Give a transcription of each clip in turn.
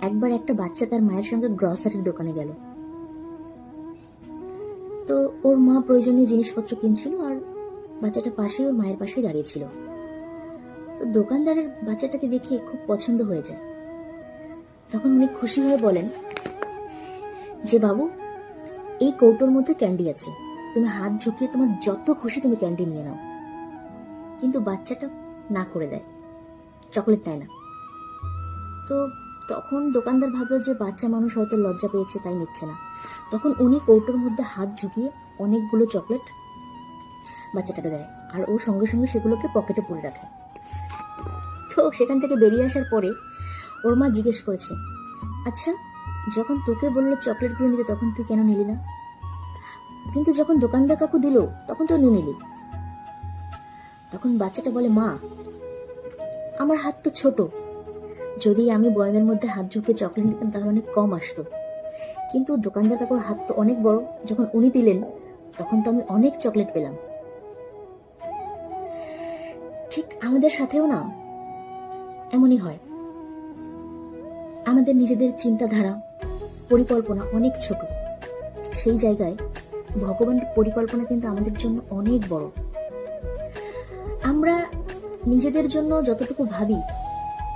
একবার একটা বাচ্চা তার মায়ের সঙ্গে গ্রসারির দোকানে গেল। তো ওর মা প্রয়োজনীয় জিনিসপত্র কিনছিল আর বাচ্চাটা পাশে ওর মায়ের পাশেই দাঁড়িয়েছিল। তো দোকানদারের বাচ্চাটাকে দেখে খুব পছন্দ হয়ে যায়। তখন উনি খুশি হয়ে বলেন যে, বাবু, এই কৌটোর মধ্যে ক্যান্ডি আছে, তুমি হাত ঝুঁকিয়ে তোমার যত খুশি তুমি ক্যান্ডি নিয়ে নাও। কিন্তু বাচ্চাটা না করে দেয়, চকলেট নেয় না। তো তখন দোকানদার ভাবলো যে বাচ্চা মানুষ হয়তো লজ্জা পেয়েছে তাই নিচ্ছে না। তখন উনি কৌটোর মধ্যে হাত ঝুঁকিয়ে অনেকগুলো চকলেট বাচ্চাটাকে দেয় আর ও সঙ্গে সঙ্গে সেগুলোকে পকেটে পুরে রাখে। তো সেখান থেকে বেরিয়ে আসার পরে ওর মা জিজ্ঞেস করেছে, আচ্ছা, যখন তোকে বললো চকলেটগুলো নিতে তখন তুই কেন নিলি না? কিন্তু যখন দোকানদার কাকু দিল তখন তো নিয়ে নিলি। তখন বাচ্চাটা বলে, মা, আমার হাত তো ছোট, যদি আমি বয়ামের মধ্যে হাত ঝুঁকিয়ে চকলেট নিতাম তাহলে অনেক কম আসতো। কিন্তু দোকানদার কাকুর হাত তো অনেক বড়, যখন উনি দিলেন তখন তো আমি অনেক চকলেট পেলাম। ঠিক আমাদের সাথেও না এমনই হয়। আমাদের নিজেদের চিন্তাধারা, পরিকল্পনা অনেক ছোট, সেই জায়গায় ভগবানের পরিকল্পনা কিন্তু আমাদের জন্য অনেক বড়। আমরা নিজেদের জন্য যতটুকু ভাবি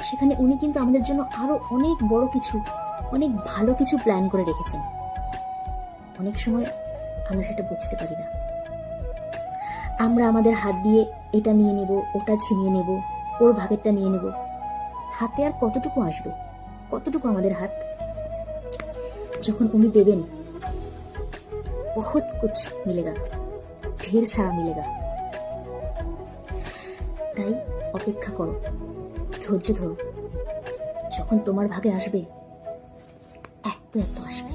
সেখানে উনি কিন্তু আমাদের জন্য আরো অনেক বড় কিছু, অনেক ভালো কিছু প্ল্যান করে রেখেছেন। অনেক সময় আমরা সেটা বুঝতে পারি না। আমরা আমাদের হাত দিয়ে এটা নিয়ে নেব, ওটা ছিনিয়ে নেব, ওর ভাগেরটা নিয়ে নেব। হাতে আর কতটুকু আসবে, কতটুকু আমাদের হাত? যখন উনি দেবেন, বহুত কুছ মিলেগা, ঢের সারা মিলেগা। তাই অপেক্ষা করো, ধৈর্য ধরো, যখন তোমার ভাগে আসবে এত এত আসবে।